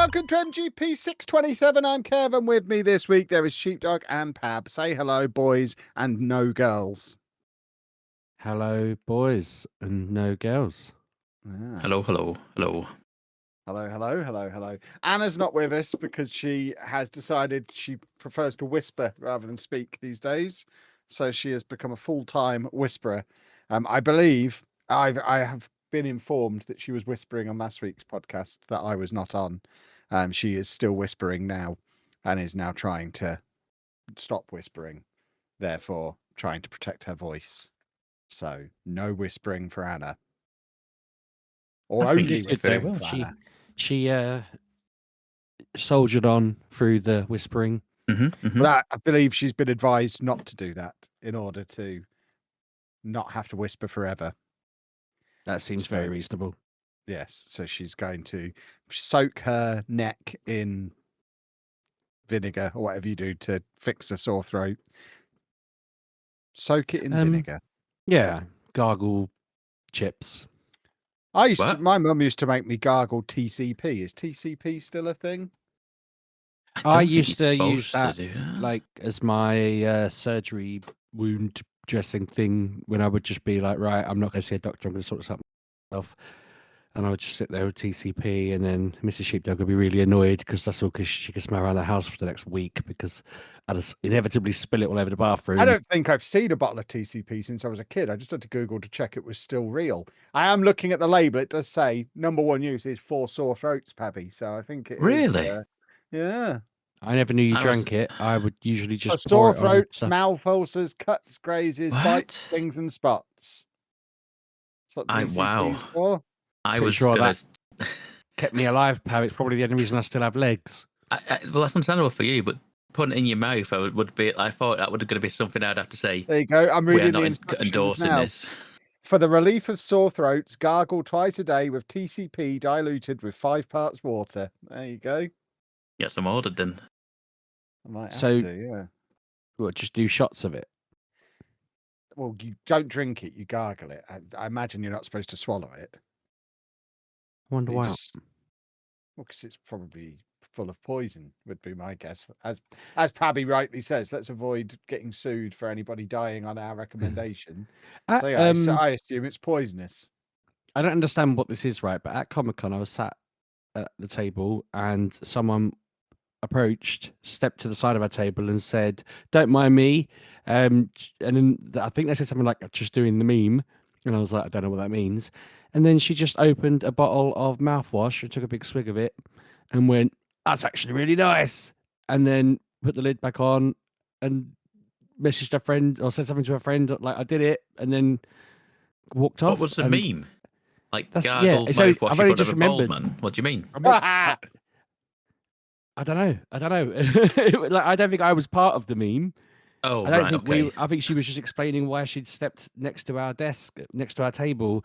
welcome to MGP627. I'm Kev, and with me this week there is Sheepdog and Pab. Say hello, boys, and no girls. Hello, boys, and no girls. Ah. Hello. Hello. Anna's not with us because she has decided she prefers to whisper rather than speak these days. So she has become a full-time whisperer. I believe I have been informed that she was whispering on last week's podcast that I was not on. She is still whispering now and is now trying to stop whispering, therefore trying to protect her voice. So no whispering for Anna. Or I think only she did very whispering well. for Anna. She soldiered on through the whispering. Well, I believe she's been advised not to do that in order to not have to whisper forever. That seems very reasonable. Yes, so she's going to soak her neck in vinegar or whatever you do to fix a sore throat. Soak it in vinegar. Yeah, gargle chips. My mum used to make me gargle TCP. Is TCP still a thing? I used to use that like as my surgery wound dressing thing when I would just be like, right, I'm not going to see a doctor. I'm going to sort this out myself. And I would just sit there with TCP, and then Mrs. Sheepdog would be really annoyed because that's all because she could smell around the house for the next week because I'd just inevitably spill it all over the bathroom. I don't think I've seen a bottle of TCP since I was a kid. I just had to Google to check it was still real. I am looking at the label. It does say number one use is for sore throats, Pabby. So I think it really? is. Yeah. I never knew you drank it. I would usually just for sore throats, mouth ulcers, cuts, grazes, bites, stings, and spots. That's what TCP's for. I was sure that kept me alive, Pab. It's probably the only reason I still have legs. Well, that's understandable for you, but putting it in your mouth would be. I thought that would going to be something I'd have to say. There you go. I'm reading the instructions endorsing now. this. For the relief of sore throats, gargle twice a day with TCP diluted with 5 parts water. There you go. Get some ordered then. I might have to, yeah. What, just do shots of it? Well, you don't drink it, you gargle it. I imagine you're not supposed to swallow it. I wonder why. Well, because it's probably full of poison, would be my guess. As Pabby rightly says, let's avoid getting sued for anybody dying on our recommendation. So yeah, I assume it's poisonous. I don't understand what this is, right? But at Comic-Con, I was sat at the table and someone approached, stepped to the side of our table and said, "Don't mind me." And then I think they said something like, "Just doing the meme." And I was like, I don't know what that means. And then she just opened a bottle of mouthwash and took a big swig of it and went, "That's actually really nice." And then put the lid back on and messaged her friend or said something to her friend, like, "I did it," and then walked off. What was the meme? Like, gargle mouthwash I've only just remembered. Man. What do you mean? I don't know. Like, I don't think I was part of the meme. Oh, I don't think I think she was just explaining why she'd stepped next to our desk, next to our table.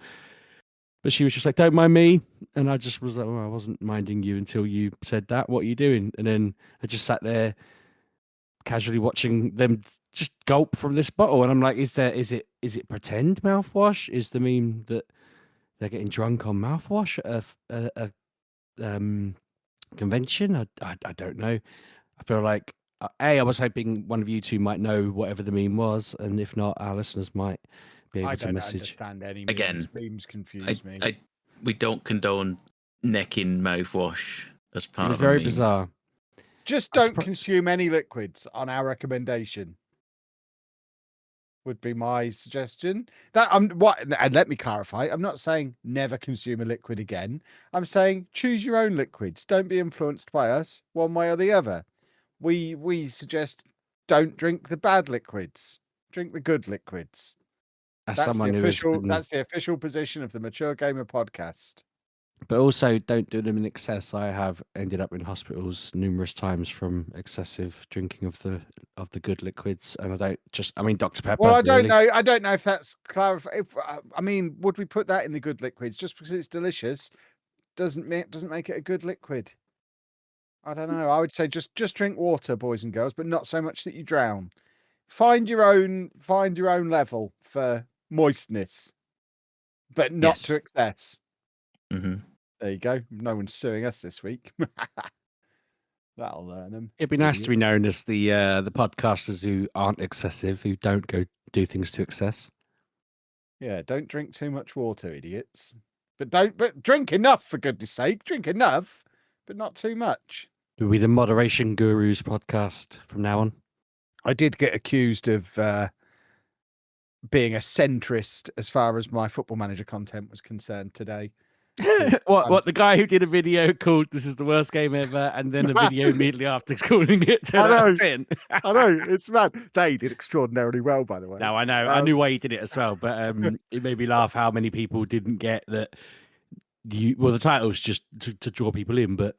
But she was just like, "Don't mind me," and I just was like, "Well, I wasn't minding you until you said that. What are you doing?" And then I just sat there, casually watching them just gulp from this bottle, and I'm like, "Is it pretend mouthwash? Is the meme that they're getting drunk on mouthwash at a convention? I don't know. I feel like I was hoping one of you two might know whatever the meme was, and if not, our listeners might be able to message. I don't understand any memes. Again, memes confuse me. We don't condone necking mouthwash as part of it was very bizarre. Just don't consume any liquids on our recommendation. Would be my suggestion. And let me clarify. I'm not saying never consume a liquid again. I'm saying choose your own liquids. Don't be influenced by us one way or the other. We suggest don't drink the bad liquids. Drink the good liquids. That's the official position of the Mature Gamer podcast. But also, don't do them in excess. I have ended up in hospitals numerous times from excessive drinking of the good liquids, and I mean Dr. Pepper. Well, I don't know. I don't know if that's clarified. I mean, would we put that in the good liquids just because it's delicious? Doesn't make it a good liquid. I don't know. I would say just drink water, boys and girls, but not so much that you drown. Find your own level for moistness, but not to excess. Mm-hmm. There you go. No one's suing us this week. That'll learn them. It'd be nice to be known as the podcasters who aren't excessive, who don't go do things to excess. Yeah, don't drink too much water, idiots. But drink enough, for goodness sake. Drink enough, but not too much. We'll be the Moderation Gurus podcast from now on. I did get accused of being a centrist as far as my Football Manager content was concerned today. What the guy who did a video called "This is the worst game ever," and then a video immediately after calling it 10 out of 10. I know, it's mad. They did extraordinarily well, by the way. No, I know. I knew why he did it as well, but it made me laugh how many people didn't get that. Well, the title's just to draw people in, but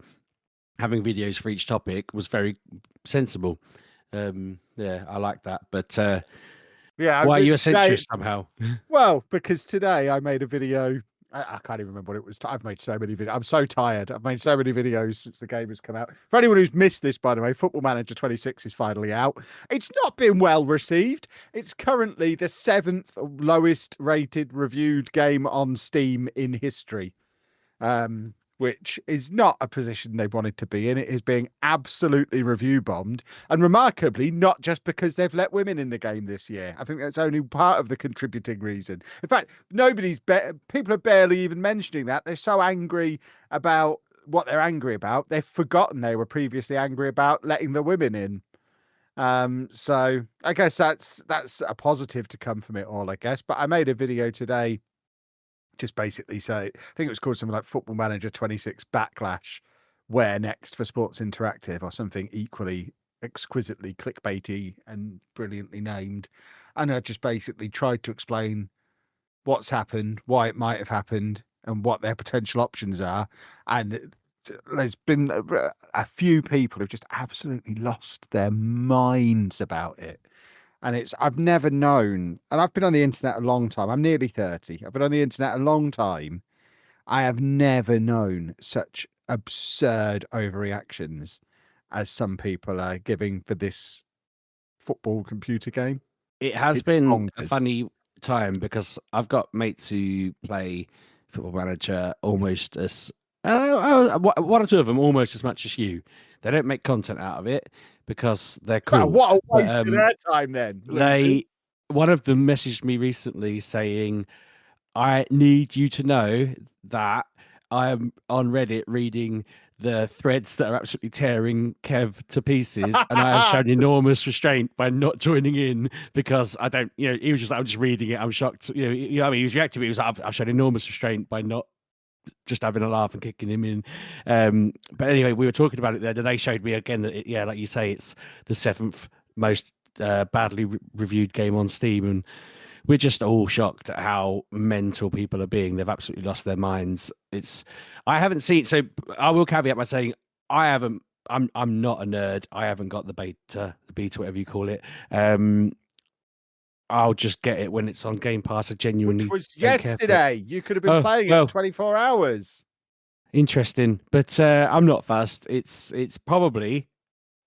having videos for each topic was very sensible. Yeah, I like that. But yeah, why are you a centrist somehow? Well, because today I made a video. I can't even remember what it was. I've made so many videos. I'm so tired. I've made so many videos since the game has come out. For anyone who's missed this, by the way, Football Manager 26 is finally out. It's not been well received. It's currently the 7th lowest rated reviewed game on Steam in history, which is not a position they wanted to be in. It is being absolutely review bombed, and remarkably, not just because they've let women in the game this year. I think that's only part of the contributing reason. In fact, people are barely even mentioning that. They're so angry about what they're angry about, they've forgotten they were previously angry about letting the women in. So I guess that's a positive to come from it all, I guess. But I made a video today just basically say, I think it was called something like Football Manager 26 Backlash, where next for Sports Interactive, or something equally exquisitely clickbaity and brilliantly named. And I just basically tried to explain what's happened, why it might have happened, and what their potential options are. And there's been a few people who've just absolutely lost their minds about it. And I've never known, and I've been on the internet a long time. I'm nearly 30. I've been on the internet a long time. I have never known such absurd overreactions as some people are giving for this football computer game. It has It's been a bonkers. funny time because I've got mates who play Football Manager almost as one or two of them almost as much as you. They don't make content out of it because they're cool. What a waste of their time then. One of them messaged me recently saying, I need you to know that I am on Reddit reading the threads that are absolutely tearing Kev to pieces, and I have shown enormous restraint by not joining in because I don't, he was just like, I'm just reading it, I'm shocked. I mean, he was reacting, but he was like, I've shown enormous restraint by not just having a laugh and kicking him in. But anyway, we were talking about it there, and they showed me again that, like you say, it's the 7th most badly reviewed game on Steam, and we're just all shocked at how mental people are being. They've absolutely lost their minds. I haven't seen, so I will caveat by saying I'm not a nerd. I haven't got the beta, whatever you call it. I'll just get it when it's on Game Pass. I genuinely Which was yesterday. You could have been playing it for 24 hours. Interesting, but I'm not fussed. It's probably,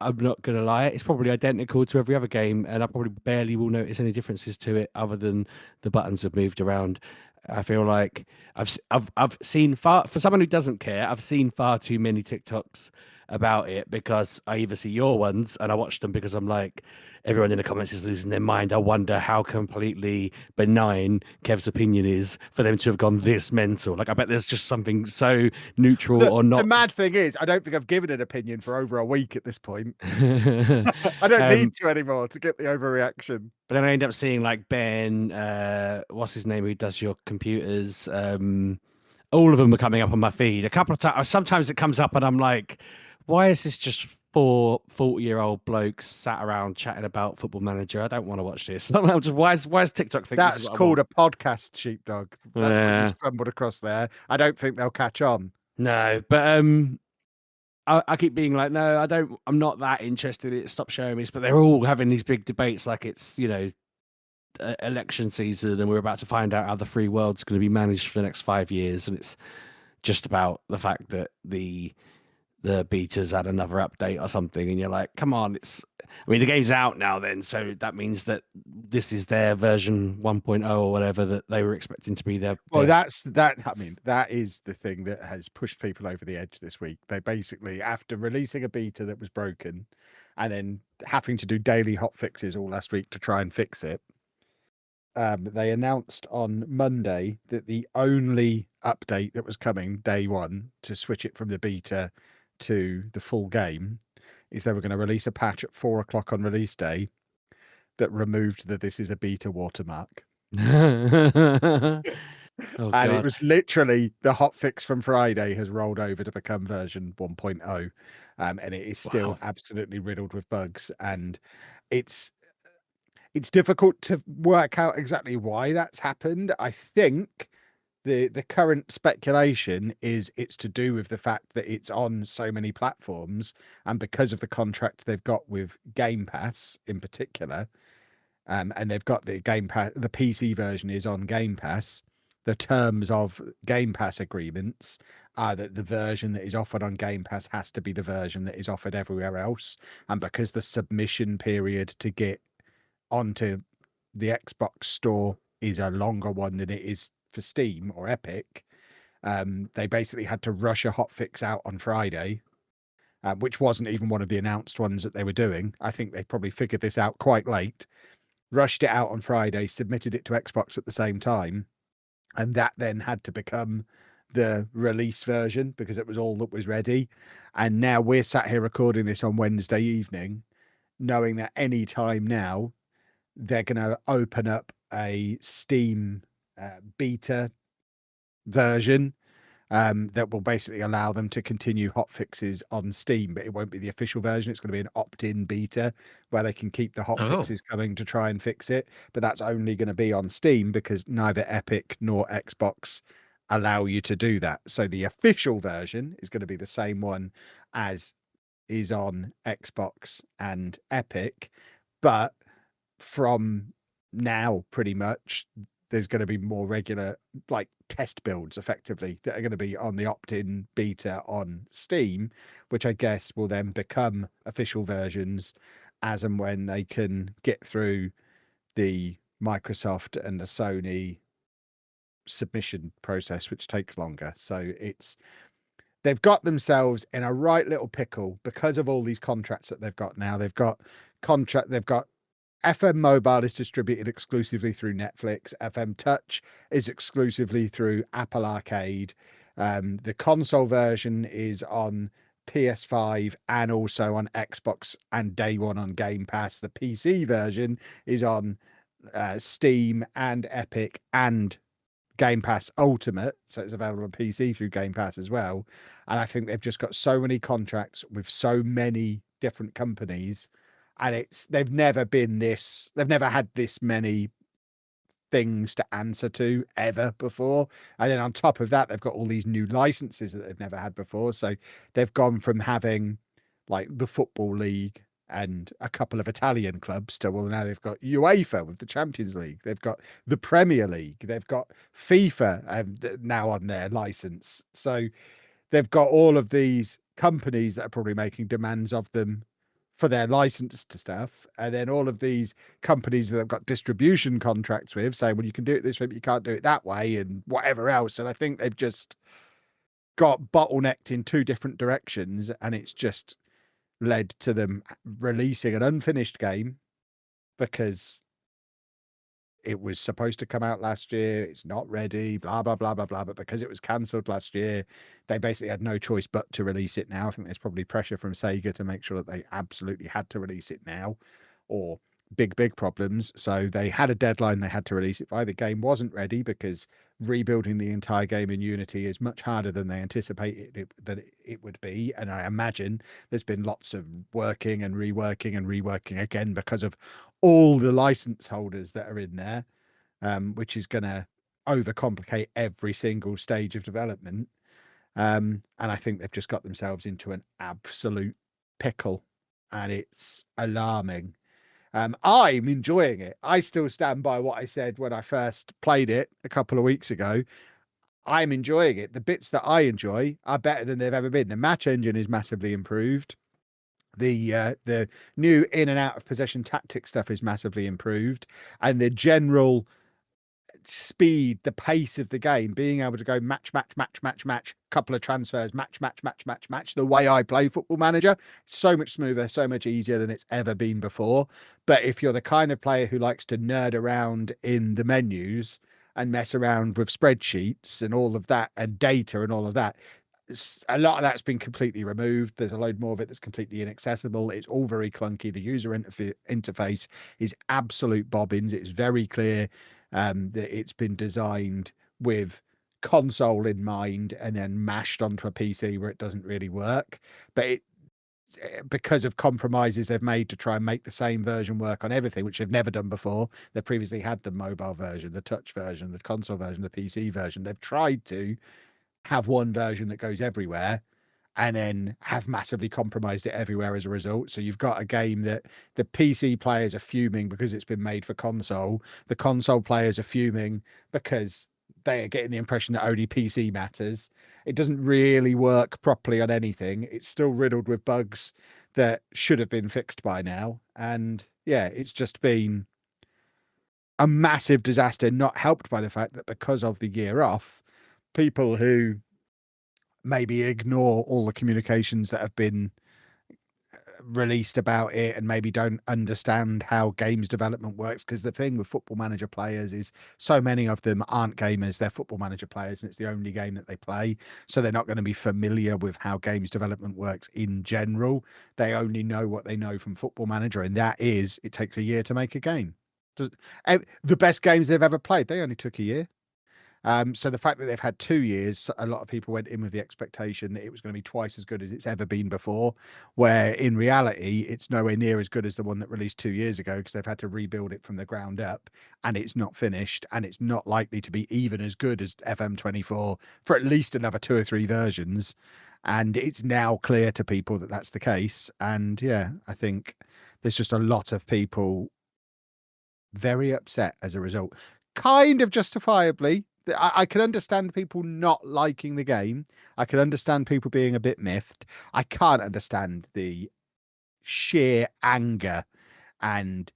I'm not going to lie, it's probably identical to every other game, and I probably barely will notice any differences to it other than the buttons have moved around. I feel like I've seen for someone who doesn't care, I've seen far too many TikToks about it because I either see your ones and I watch them because I'm like, everyone in the comments is losing their mind. I wonder how completely benign Kev's opinion is for them to have gone this mental. Like, I bet there's just something so neutral or not. The mad thing is, I don't think I've given an opinion for over a week at this point. I don't need to anymore to get the overreaction. But then I end up seeing like Ben, what's his name, who does your computers. All of them are coming up on my feed. A couple of times, sometimes it comes up and I'm like, why is this just 4 40-year-old blokes sat around chatting about Football Manager? I don't want to watch this. I'm just, why is TikTok thinking that's called a podcast, Sheepdog? That's what you stumbled across there. I don't think they'll catch on. No, but I keep being like, no, I'm not that interested in it. Stop showing me this. But they're all having these big debates like it's, election season and we're about to find out how the free world's going to be managed for the next 5 years. And it's just about the fact that the betas had another update or something. And you're like, come on, I mean, the game's out now then, so that means that this is their version 1.0 or whatever that they were expecting to be their. Well, their... I mean, that is the thing that has pushed people over the edge this week. They basically, after releasing a beta that was broken and then having to do daily hot fixes all last week to try and fix it, they announced on Monday that the only update that was coming day one to switch it from the beta to the full game is they were going to release a patch at 4 o'clock on release day that removed the "this is a beta" watermark. Oh And it god. was literally the hotfix from Friday has rolled over to become version 1.0. And it is still Wow. absolutely riddled with bugs. And it's difficult to work out exactly why that's happened. I think the current speculation is it's to do with the fact that it's on so many platforms, and because of the contract they've got with Game Pass in particular, and they've got the Game Pass, the PC version is on Game Pass. The terms of Game Pass agreements are that the version that is offered on Game Pass has to be the version that is offered everywhere else. And because the submission period to get onto the Xbox store is a longer one than it is for Steam or Epic, they basically had to rush a hotfix out on Friday, which wasn't even one of the announced ones that they were doing. I think they probably figured this out quite late, rushed it out on Friday, submitted it to Xbox at the same time, and that then had to become the release version because it was all that was ready. And now we're sat here recording this on Wednesday evening, knowing that any time now they're going to open up a Steam beta version that will basically allow them to continue hotfixes on Steam, but it won't be the official version. It's going to be an opt-in beta where they can keep the hotfixes coming to try and fix it. But that's only going to be on Steam because neither Epic nor Xbox allow you to do that. So the official version is going to be the same one as is on Xbox and Epic, but from now pretty much there's going to be more regular like test builds effectively that are going to be on the opt-in beta on Steam, which I guess will then become official versions as and when they can get through the Microsoft and the Sony submission process, which takes longer. So they've got themselves in a right little pickle because of all these contracts that they've got now. They've got FM Mobile is distributed exclusively through Netflix. FM Touch is exclusively through Apple Arcade. The console version is on PS5 and also on Xbox and day one on Game Pass. The PC version is on Steam and Epic and Game Pass Ultimate, so it's available on PC through Game Pass as well. And I think they've just got so many contracts with so many different companies, and they've never had this many things to answer to ever before. And then on top of that, they've got all these new licenses that they've never had before. So they've gone from having like the Football League and a couple of Italian clubs to, well, now they've got UEFA with the Champions League. They've got the Premier League. They've got FIFA now on their license. So they've got all of these companies that are probably making demands of them for their licensed stuff. And then all of these companies that have got distribution contracts with saying, well, you can do it this way, but you can't do it that way and whatever else. And I think they've just got bottlenecked in two different directions. And it's just led to them releasing an unfinished game because it was supposed to come out last year. It's not ready, blah, blah, blah, blah, blah. But because it was cancelled last year, they basically had no choice but to release it now. I think there's probably pressure from Sega to make sure that they absolutely had to release it now, or big problems. So they had a deadline they had to release it by. The game wasn't ready because rebuilding the entire game in Unity is much harder than they anticipated that it would be. And I imagine there's been lots of working and reworking again because of all the license holders that are in there, which is going to overcomplicate every single stage of development. And I think they've just got themselves into an absolute pickle, and it's alarming. I'm enjoying it. I still stand by what I said when I first played it a couple of weeks ago. I'm enjoying it. The bits that I enjoy are better than they've ever been. The match engine is massively improved. The new in and out of possession tactic stuff is massively improved, and the general speed, the pace of the game, being able to go match, couple of transfers, match. The way I play Football Manager, so much smoother, so much easier than it's ever been before. But if you're the kind of player who likes to nerd around in the menus and mess around with spreadsheets and all of that and data and all of that, a lot of that's been completely removed. There's a load more of it that's completely inaccessible. It's all very clunky. The user interface is absolute bobbins. It's very clear that it's been designed with console in mind and then mashed onto a PC where it doesn't really work. But because of compromises they've made to try and make the same version work on everything, which they've never done before. They've previously had the mobile version, the touch version, the console version, the PC version. They've tried to have one version that goes everywhere and then have massively compromised it everywhere as a result. So you've got a game that the PC players are fuming because it's been made for console. The console players are fuming because they are getting the impression that only PC matters. It doesn't really work properly on anything. It's still riddled with bugs that should have been fixed by now. And yeah, it's just been a massive disaster, not helped by the fact that because of the year off, people who maybe ignore all the communications that have been released about it and maybe don't understand how games development works, because the thing with Football Manager players is so many of them aren't gamers, they're Football Manager players and it's the only game that they play, so they're not going to be familiar with how games development works in general. They only know what they know from Football Manager, and that is it takes a year to make a game. The best games they've ever played, they only took a year. So the fact that they've had 2 years, a lot of people went in with the expectation that it was going to be twice as good as it's ever been before, where in reality, it's nowhere near as good as the one that released 2 years ago, because they've had to rebuild it from the ground up, and it's not finished, and it's not likely to be even as good as FM24 for at least another 2 or 3 versions. And it's now clear to people that that's the case. And yeah, I think there's just a lot of people very upset as a result, kind of justifiably. I can understand people not liking the game. I can understand people being a bit miffed. I can't understand the sheer anger and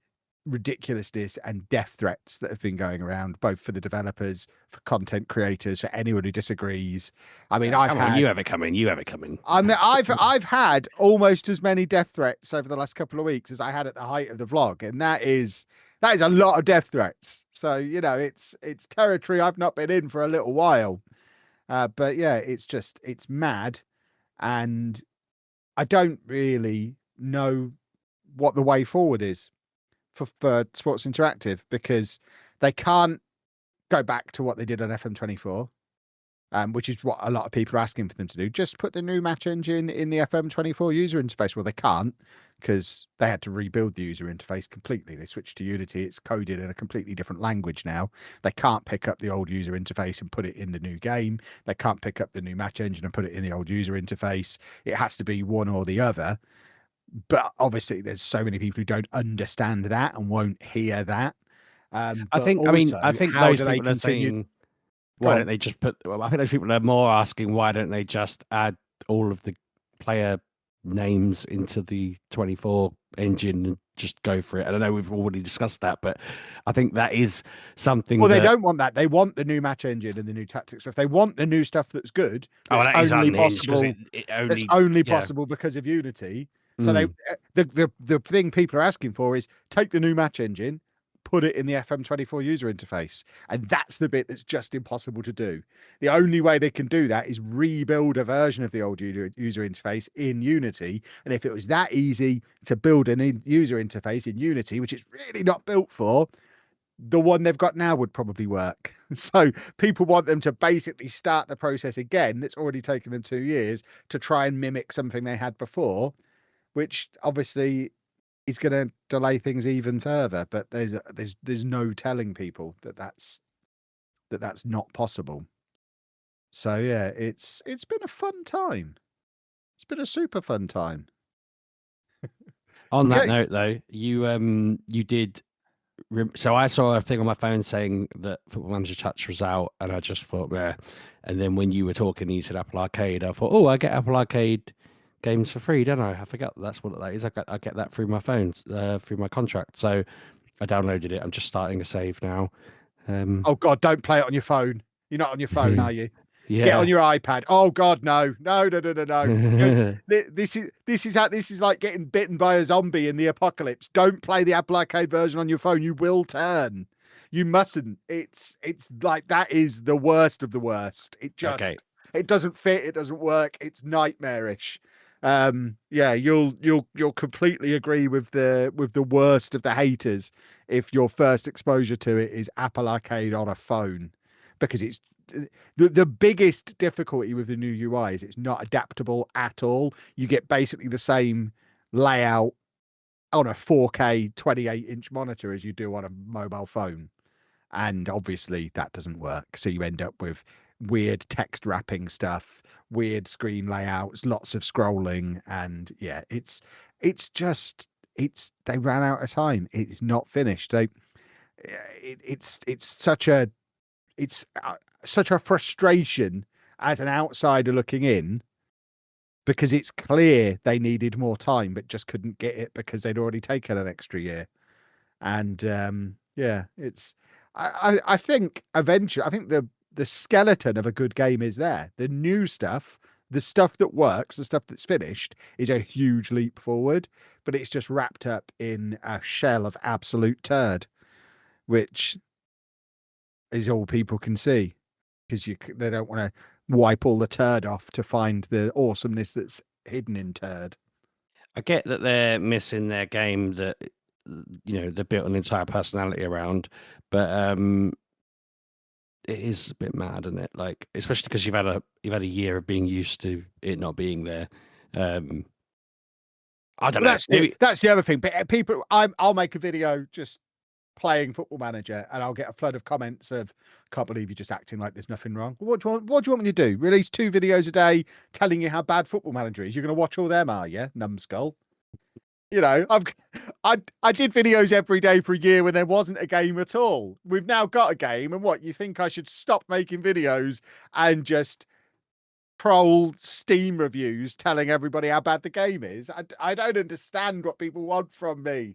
ridiculousness and death threats that have been going around, both for the developers, for content creators, for anyone who disagrees. I mean, you have it coming. You have it coming. I mean, I've had almost as many death threats over the last couple of weeks as I had at the height of the vlog, and that is a lot of death threats. So, you know, it's territory I've not been in for a little while. But yeah, it's mad. And I don't really know what the way forward is for Sports Interactive, because they can't go back to what they did on FM24. Which is what a lot of people are asking for them to do. Just put the new match engine in the FM24 user interface. Well, they can't, because they had to rebuild the user interface completely. They switched to Unity. It's coded in a completely different language now. They can't pick up the old user interface and put it in the new game. They can't pick up the new match engine and put it in the old user interface. It has to be one or the other. But obviously, there's so many people who don't understand that and won't hear that. I think those people are saying, why don't they just put? Well, I think those people are more asking, why don't they just add all of the player names into the 24 engine and just go for it? I don't know, we've already discussed that, but I think that is something. Well, they don't want that. They want the new match engine and the new tactics stuff. They want the new stuff that's good. That is only possible. It's only possible because of Unity. So the thing people are asking for is take the new match engine, put it in the FM24 user interface. And that's the bit that's just impossible to do. The only way they can do that is rebuild a version of the old user interface in Unity. And if it was that easy to build a user interface in Unity, which it's really not built for, the one they've got now would probably work. So people want them to basically start the process again. That's already taken them 2 years to try and mimic something they had before, which obviously is going to delay things even further. But there's no telling people that that's not possible. So yeah, it's been a fun time. It's been a super fun time. On that note, though, you did. So I saw a thing on my phone saying that Football Manager Touch was out, and I just thought, yeah. And then when you were talking, you said Apple Arcade. I thought, oh, I get Apple Arcade games for free, don't I? I forgot that's what that is. I get that through my phone, through my contract. So I downloaded it. I'm just starting a save now. Oh God, don't play it on your phone. You're not on your phone, are you? Get on Yeah. your iPad. Oh God, no. This is like getting bitten by a zombie in the apocalypse. Don't play the Apple Arcade version on your phone. You will turn. You mustn't. It's like that is the worst of the worst. Okay. It doesn't fit. It doesn't work. It's nightmarish. Yeah, you'll completely agree with the worst of the haters if your first exposure to it is Apple Arcade on a phone, because it's the biggest difficulty with the new UI is it's not adaptable at all. You get basically the same layout on a 4K 28-inch monitor as you do on a mobile phone. And obviously that doesn't work. So you end up with weird text wrapping stuff, weird screen layouts, lots of scrolling. And yeah, they ran out of time. It's not finished. It's such a frustration as an outsider looking in, because it's clear they needed more time but just couldn't get it because they'd already taken an extra year. And yeah, I think eventually, I think the skeleton of a good game is there. The new stuff, the stuff that works, the stuff that's finished is a huge leap forward, but it's just wrapped up in a shell of absolute turd, which is all people can see, because they don't want to wipe all the turd off to find the awesomeness that's hidden in turd. I get that they're missing their game that they built an entire personality around, but it is a bit mad, isn't it? Like, especially because you've had a year of being used to it not being there. I don't know. That's the other thing. But people, I'll make a video just playing Football Manager, and I'll get a flood of comments of, "Can't believe you're just acting like there's nothing wrong." What do you want me to do? Release 2 videos a day telling you how bad Football Manager is? You're going to watch all them, are you, numbskull? I did videos every day for a year when there wasn't a game at all. We've now got a game, and what, you think I should stop making videos and just troll Steam reviews telling everybody how bad the game is? I don't understand what people want from me.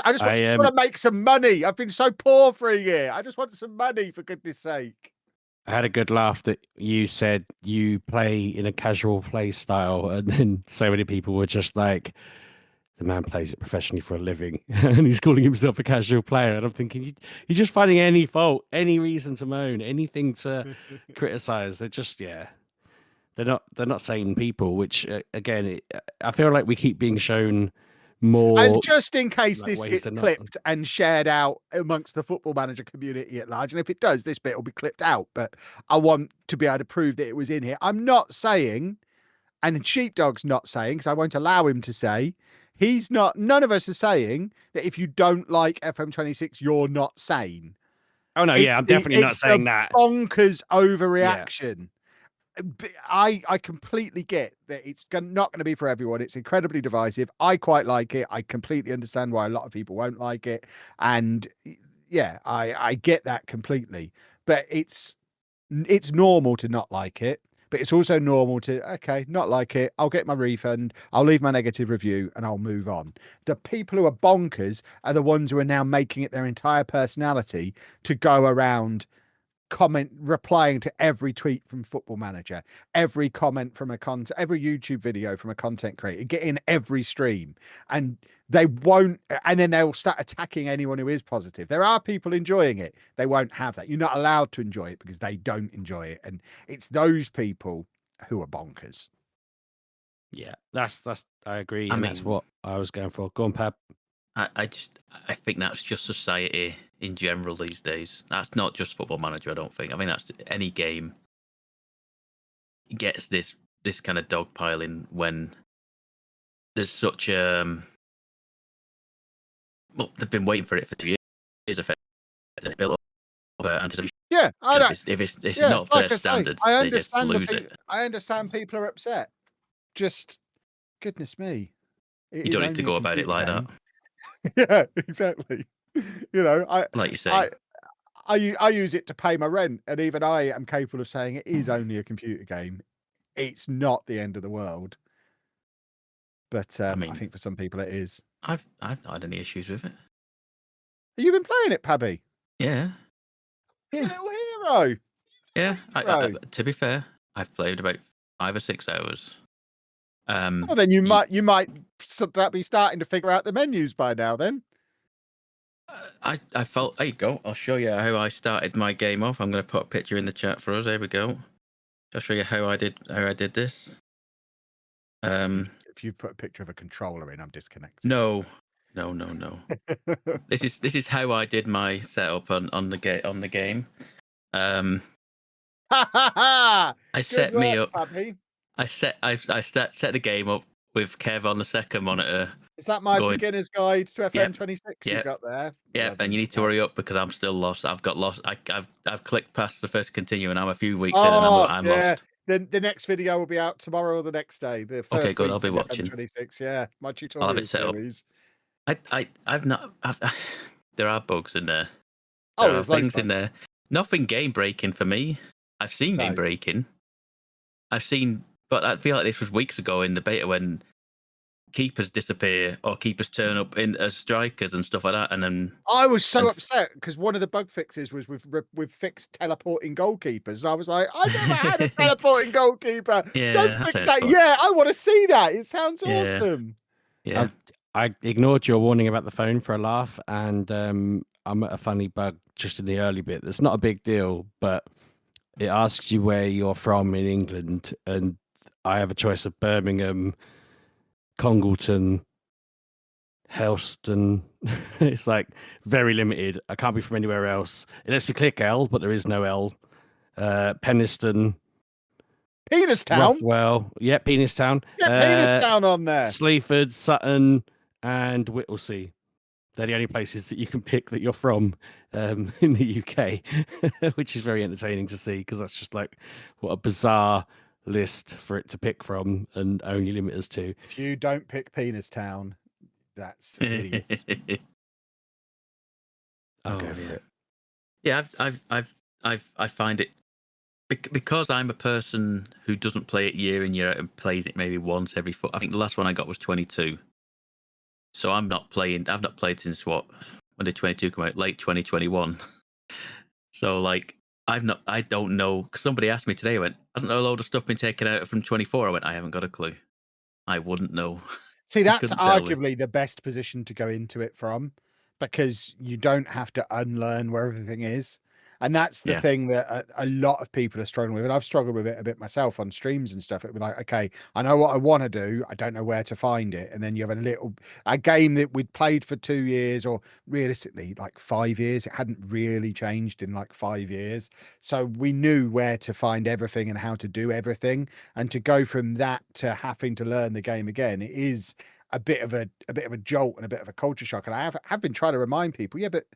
I just want to make some money. I've been so poor for a year. I just want some money, for goodness sake. I had a good laugh that you said you play in a casual play style, and then so many people were just like, the man plays it professionally for a living and he's calling himself a casual player. And I'm thinking, you're just finding any fault, any reason to moan, anything to criticize. They're just, they're not sane people, which again, I feel like we keep being shown more. And just in case this gets clipped and shared out amongst the Football Manager community at large, and if it does, this bit will be clipped out, but I want to be able to prove that it was in here. I'm not saying, and Sheepdog's not saying, because I won't allow him to say, none of us are saying that if you don't like FM26, you're not sane. Oh no, I'm definitely not saying that. Bonkers overreaction. Yeah. I completely get that it's not going to be for everyone. It's incredibly divisive. I quite like it. I completely understand why a lot of people won't like it. And yeah, I get that completely. But it's normal to not like it. But it's also normal to, not like it. I'll get my refund. I'll leave my negative review and I'll move on. The people who are bonkers are the ones who are now making it their entire personality to go around replying to every tweet from Football Manager, every comment from every YouTube video from a content creator, get in every stream, and they won't, and then they'll start attacking anyone who is positive. There are people enjoying it. They won't have that. You're not allowed to enjoy it because they don't enjoy it. And it's those people who are bonkers. Yeah, that's I agree. I mean, that's what I was going for. Go on, Pab. I think that's just society in general these days. That's not just Football Manager, I don't think. I think that's any game gets this kind of dogpiling when there's such well, they've been waiting for it for 2 years, effectively. Built up anticipation. Yeah, I don't. If it's not up to their standards, they just lose it. I understand people are upset. Just, goodness me. You don't need to go about it like that. Yeah, exactly. Like you say, I use it to pay my rent, and even I am capable of saying it is only a computer game. it's not the end of the world. But I mean- think for some people it is. I've not had any issues with it. Have you been playing it, Pabby? Yeah. You Yeah. little hero. Yeah. Hero. To be fair, I've played about 5 or 6 hours. Well, then you might be starting to figure out the menus by now. Then I felt. There you go. I'll show you how I started my game off. I'm going to put a picture in the chat for us. There we go. I'll show you how I did this. if you put a picture of a controller in, I'm disconnected. No. This is how I did my setup on the game. I set me up. Pabby. I set the game up with Kev on the second monitor. Is that my beginner's guide to FM26 you got there? Yeah, and you need to hurry up because I'm still lost. I've got lost. I've clicked past the first continue and I'm a few weeks in and I'm lost. The next video will be out tomorrow or the next day. The first Okay, good. week I'll be of watching. FM26. Yeah, my tutorial I'll have it set series. I've not. There are bugs in there. There are things in there. Nothing game breaking for me. I've seen game breaking. But I feel like this was weeks ago in the beta when keepers disappear or keepers turn up in as strikers and stuff like that. And then I was so upset because one of the bug fixes was we've fixed teleporting goalkeepers, and I was like, I never had a teleporting goalkeeper. Yeah, don't fix that. Yeah, I want to see that. It sounds awesome. Yeah. I ignored your warning about the phone for a laugh, and I'm at a funny bug just in the early bit. That's not a big deal, but it asks you where you're from in England, and I have a choice of Birmingham, Congleton, Helston. It's like very limited. I can't be from anywhere else. It lets me click L, but there is no L. Penistone. Penistown? Rothwell. Yeah, Penistown. Yeah, Penistown on there. Sleaford, Sutton, and Whittlesea. They're the only places that you can pick that you're from in the UK, which is very entertaining to see because that's just like what a bizarre list for it to pick from and only limit us to. If you don't pick Penistown, that's idiots. I'll go for it. Yeah, I find it because I'm a person who doesn't play it year in year out and plays it maybe once every 4. I think the last one I got was 22. So I've not played since when did 22 come out? Late 2021. So like I don't know. Cause somebody asked me today. I went, hasn't a load of stuff been taken out from 24? I went, I haven't got a clue. I wouldn't know. See, that's arguably the best position to go into it from, because you don't have to unlearn where everything is. And that's the thing that a lot of people are struggling with. And I've struggled with it a bit myself on streams and stuff. It'd be like, okay, I know what I want to do. I don't know where to find it. And then you have a game that we'd played for 2 years, or realistically like 5 years. It hadn't really changed in like 5 years. So we knew where to find everything and how to do everything. And to go from that to having to learn the game again, it is a bit of a jolt and a bit of a culture shock. And I have been trying to remind people, yeah, but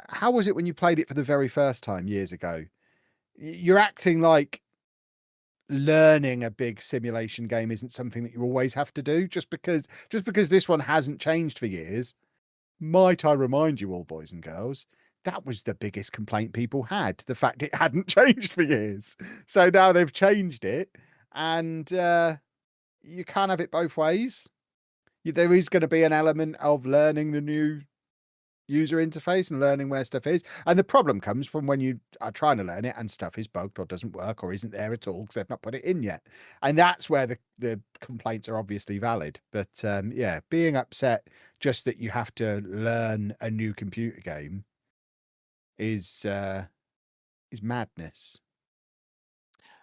how was it when you played it for the very first time years ago? You're acting like learning a big simulation game isn't something that you always have to do. Just because this one hasn't changed for years, might I remind you all, boys and girls, that was the biggest complaint people had, the fact it hadn't changed for years. So now they've changed it, and you can't have it both ways. There is going to be an element of learning the new user interface and learning where stuff is. And the problem comes from when you are trying to learn it and stuff is bugged or doesn't work or isn't there at all because they've not put it in yet. And that's where the complaints are obviously valid. But yeah, being upset just that you have to learn a new computer game is madness.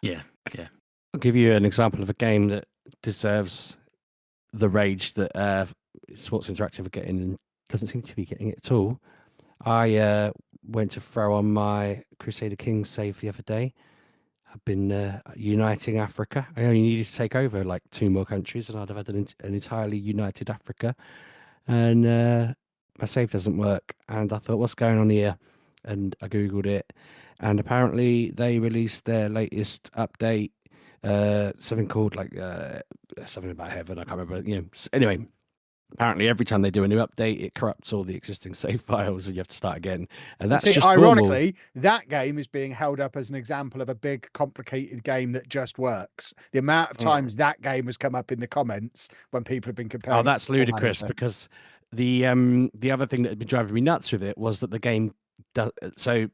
Yeah. I'll give you an example of a game that deserves the rage that Sports Interactive are getting and doesn't seem to be getting it at all. I went to throw on my Crusader Kings save the other day. I've been uniting Africa. I only needed to take over like 2 more countries and I'd have had an entirely united Africa. And my save doesn't work. And I thought, what's going on here? And I Googled it. And apparently they released their latest update, something called like something about heaven. I can't remember. Anyway, apparently every time they do a new update, it corrupts all the existing save files and you have to start again. And that's See, just normal. ironically, that game is being held up as an example of a big, complicated game that just works. The amount of times that game has come up in the comments when people have been comparing. Oh, that's ludicrous, because the other thing that had been driving me nuts with it was that the game does. So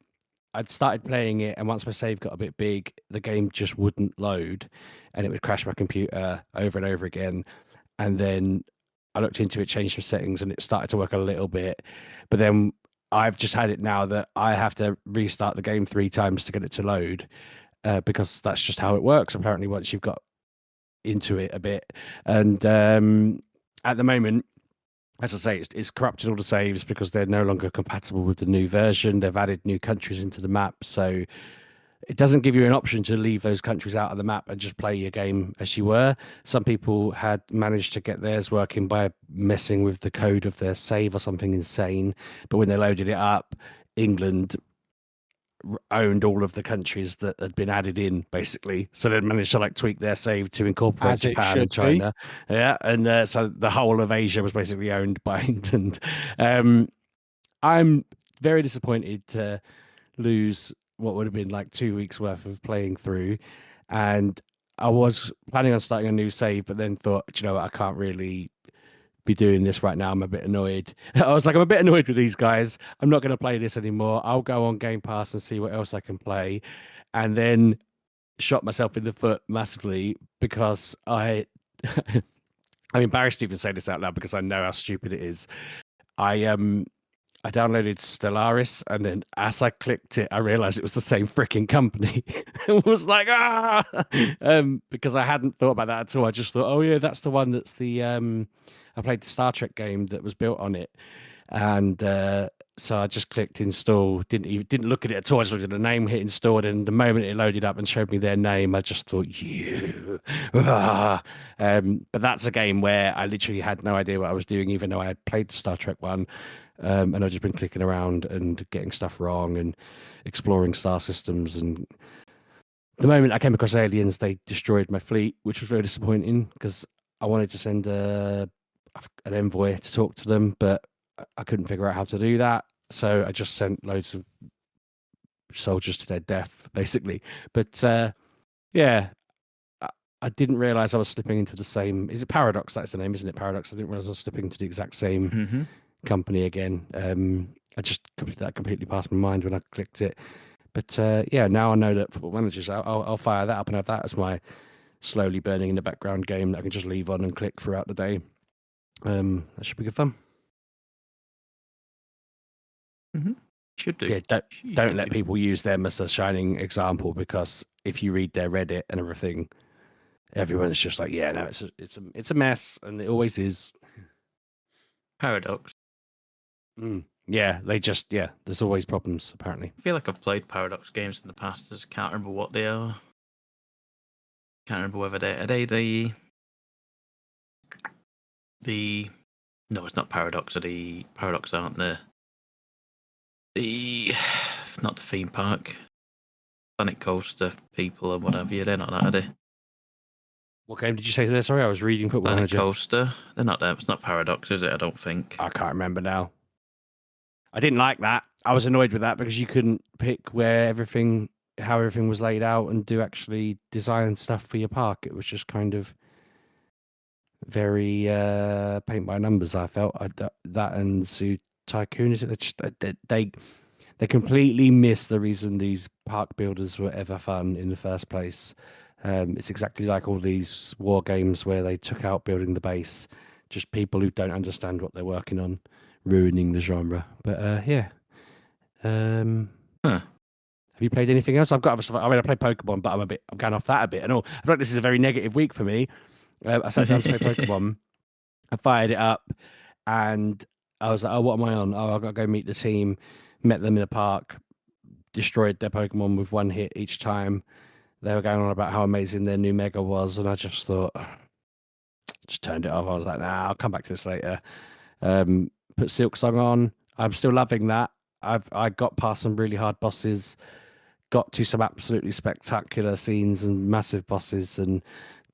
I'd started playing it, and once my save got a bit big, the game just wouldn't load, and it would crash my computer over and over again. And then I looked into it, changed the settings, and it started to work a little bit. But then I've just had it now that I have to restart the game 3 times to get it to load, because that's just how it works. Apparently, once you've got into it a bit, and at the moment, as I say, it's corrupted all the saves because they're no longer compatible with the new version. They've added new countries into the map, so it doesn't give you an option to leave those countries out of the map and just play your game as you were. Some people had managed to get theirs working by messing with the code of their save or something insane, but when they loaded it up, England owned all of the countries that had been added in, basically. So they managed to like tweak their save to incorporate As it Japan should and China. Yeah, and so the whole of Asia was basically owned by England. I'm very disappointed to lose what would have been like 2 weeks worth of playing through, and I was planning on starting a new save, but then thought, you know what, I can't really be doing this right now. I'm a bit annoyed. I was like, I'm a bit annoyed with these guys. I'm not going to play this anymore. I'll go on Game Pass and see what else I can play. And then shot myself in the foot massively because I'm embarrassed to even say this out loud because I know how stupid it is. I downloaded Stellaris, and then as I clicked it, I realized it was the same freaking company. It was like, because I hadn't thought about that at all. I just thought, oh yeah, that's the one that's the I played the Star Trek game that was built on it, and so I just clicked install. Didn't look at it at all. I just looked at the name, hit installed, and the moment it loaded up and showed me their name, I just thought, you. But that's a game where I literally had no idea what I was doing, even though I had played the Star Trek one. And I've just been clicking around and getting stuff wrong and exploring star systems. And the moment I came across aliens, they destroyed my fleet, which was very disappointing because I wanted to send an envoy to talk to them, but I couldn't figure out how to do that. So I just sent loads of soldiers to their death, basically. But yeah, I didn't realize I was slipping into the same. Is it Paradox? That's the name, isn't it? Paradox. I didn't realize I was slipping into the exact same company again. I just completely passed my mind when I clicked it. But yeah, now I know that Football Managers, I'll fire that up and have that as my slowly burning in the background game that I can just leave on and click throughout the day. That should be good fun. Should do. Yeah, don't let people use them as a shining example, because if you read their Reddit and everything, everyone's just like, yeah, no, it's a mess, and it always is. Paradox. Yeah, there's always problems, apparently. I feel like I've played Paradox games in the past. I just can't remember what they are. Can't remember whether are they the no, it's not Paradox. The Paradox aren't the not the theme park, Planet Coaster people or whatever. Yeah, they're not that, are they? What game did you say there? Sorry, I was reading Football Planet Manager. Coaster. They're not there. It's not Paradox, is it? I don't think. I can't remember now. I didn't like that. I was annoyed with that because you couldn't pick how everything was laid out and actually design stuff for your park. It was just kind of very paint by numbers. I felt that and Zoo Tycoon, is it? They completely missed the reason these park builders were ever fun in the first place. It's exactly like all these war games where they took out building the base. Just people who don't understand what they're working on, ruining the genre. But yeah. Have you played anything else? I've got other stuff. I mean, I played Pokemon, but I'm going off that a bit. And all. I feel like this is a very negative week for me. I sat down to play Pokemon. I fired it up, and I was like, "Oh, what am I on? Oh, I've got to go meet the team." Met them in the park, destroyed their Pokemon with one hit each time. They were going on about how amazing their new Mega was, and I just thought, just turned it off. I was like, "Nah, I'll come back to this later." Put Silksong on. I'm still loving that. I got past some really hard bosses, got to some absolutely spectacular scenes and massive bosses and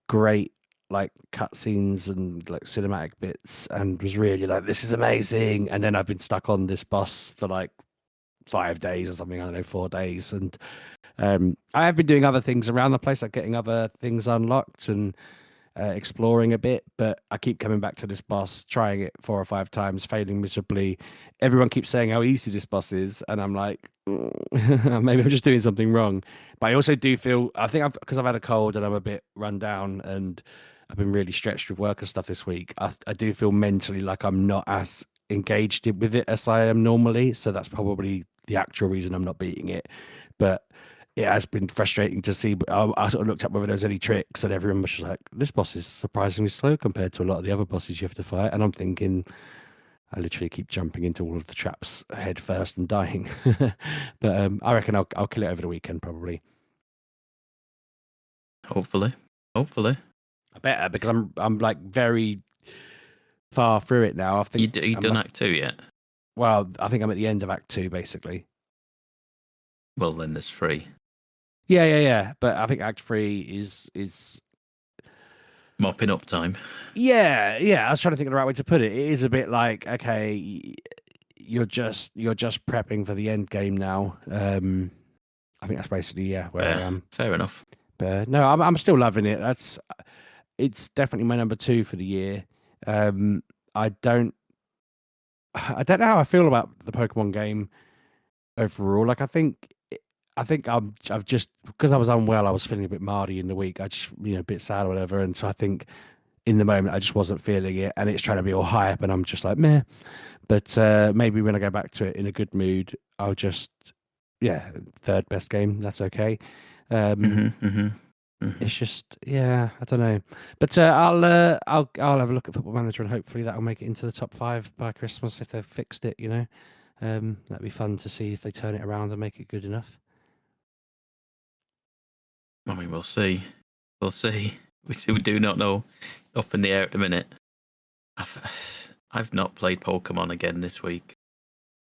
great like cutscenes and like cinematic bits, and was really like, this is amazing. And then I've been stuck on this boss for like 5 days or something. I don't know, 4 days, and I have been doing other things around the place, like getting other things unlocked and exploring a bit, but I keep coming back to this boss, trying it 4 or 5 times, failing miserably. Everyone keeps saying how easy this boss is, and I'm like, maybe I'm just doing something wrong. But I also do feel, I think because I've had a cold and I'm a bit run down, and I've been really stretched with work and stuff this week. I do feel mentally like I'm not as engaged with it as I am normally, so that's probably the actual reason I'm not beating it. But it has been frustrating to see. But I sort of looked up whether there's any tricks, and everyone was just like, "This boss is surprisingly slow compared to a lot of the other bosses you have to fight." And I'm thinking, I literally keep jumping into all of the traps head first and dying. But I reckon I'll kill it over the weekend probably. Hopefully. I better, because I'm like very far through it now. I think You done Act 2 yet? Well, I think I'm at the end of Act 2 basically. Well, then there's 3. Yeah. But I think Act 3 is Mopping up time. Yeah. I was trying to think of the right way to put it. It is a bit like, okay, you're just prepping for the end game now. I think that's basically where I am. Fair enough. But no, I'm still loving it. It's definitely my number 2 for the year. I don't know how I feel about the Pokemon game overall. Like, I've just, because I was unwell, I was feeling a bit mardy in the week. I just, a bit sad or whatever. And so I think in the moment I just wasn't feeling it, and it's trying to be all hype, and I'm just like, meh. But maybe when I go back to it in a good mood, I'll just, third best game. That's okay. It's just, I don't know. But I'll have a look at Football Manager, and hopefully that'll make it into the top 5 by Christmas if they've fixed it. That'd be fun to see if they turn it around and make it good enough. I mean, we'll see. We do not know. Up in the air at the minute. I've not played Pokemon again this week.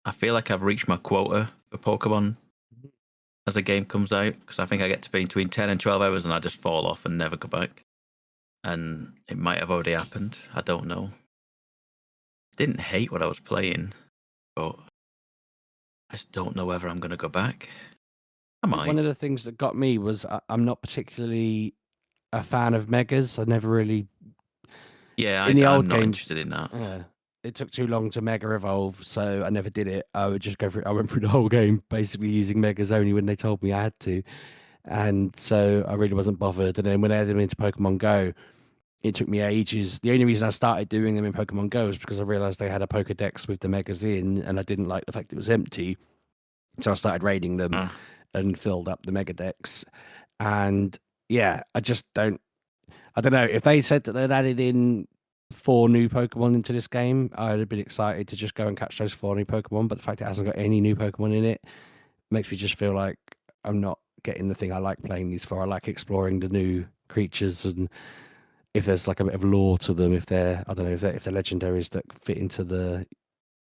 I feel like I've reached my quota for Pokemon as a game comes out, because I think I get to be between 10 and 12 hours and I just fall off and never go back. And it might have already happened. I don't know. Didn't hate what I was playing, but I just don't know whether I'm going to go back. I might. One of the things that got me was I'm not particularly a fan of megas. I never really. Yeah, I'm not games, interested in that. Yeah, it took too long to mega evolve, so I never did it. I would just go through. I went through the whole game basically using megas only when they told me I had to, and so I really wasn't bothered. And then when I added them into Pokemon Go, it took me ages. The only reason I started doing them in Pokemon Go was because I realized they had a Pokedex with the megas in, and I didn't like the fact it was empty, so I started raiding them and filled up the Megadex. And I just don't. I don't know, if they said that they'd added in 4 new Pokemon into this game, I'd have been excited to just go and catch those 4 new Pokemon. But the fact it hasn't got any new Pokemon in it makes me just feel like I'm not getting the thing I like playing these for. I like exploring the new creatures, and if there's like a bit of lore to them, if they're, I don't know, if they're legendaries that fit into the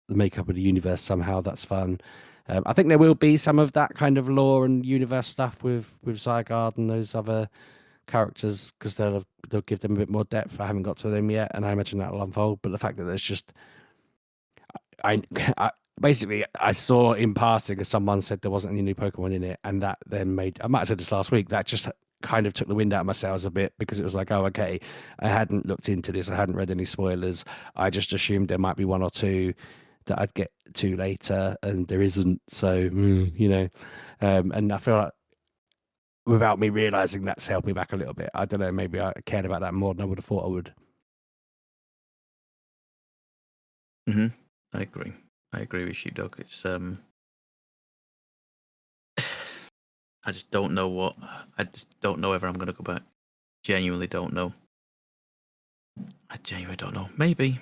makeup of the universe somehow, that's fun. I think there will be some of that kind of lore and universe stuff with Zygarde and those other characters, because they'll give them a bit more depth. I haven't got to them yet, and I imagine that'll unfold. But the fact that there's just, I basically, I saw in passing as someone said there wasn't any new Pokemon in it, and that then made, I might have said this last week, that just kind of took the wind out of my sails a bit, because it was like, oh, okay, I hadn't looked into this, I hadn't read any spoilers, I just assumed there might be 1 or 2 that I'd get to later, and there isn't. So and I feel like, without me realizing, that's held me back a little bit. I don't know, maybe I cared about that more than I would have thought I would. I agree with Sheepdog. It's I just don't know whether I'm going to go back. Genuinely don't know. I genuinely don't know. Maybe.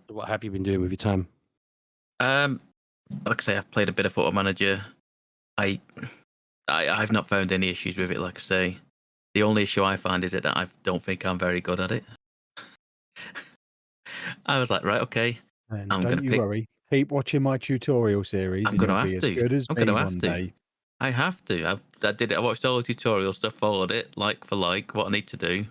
What have you been doing with your time? Like I say, I've played a bit of Football Manager. I've not found any issues with it. Like I say, the only issue I find is that I don't think I'm very good at it. I was like, right, okay. And don't you worry. Keep watching my tutorial series, and you'll be as good as me one day. I have to. I did it. I watched all the tutorial stuff, followed it like for like, what I need to do.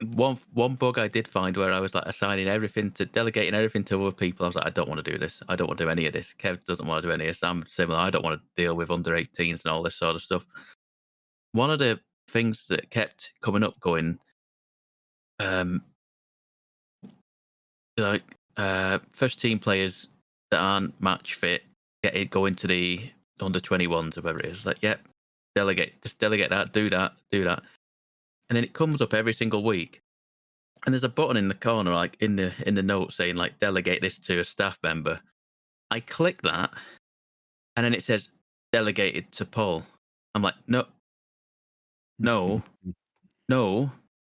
one bug I did find where I was like delegating everything to other people. I was like, I don't want to do this. I don't want to do any of this. Kev doesn't want to do any of this. I'm similar. I don't want to deal with under 18s and all this sort of stuff. One of the things that kept coming up, going, first team players that aren't match fit go into the under 21s or whatever it is. Like, yep, just delegate that, do that. And then it comes up every single week. And there's a button in the corner, like in the notes saying like delegate this to a staff member. I click that, and then it says delegated to Paul. I'm like, no,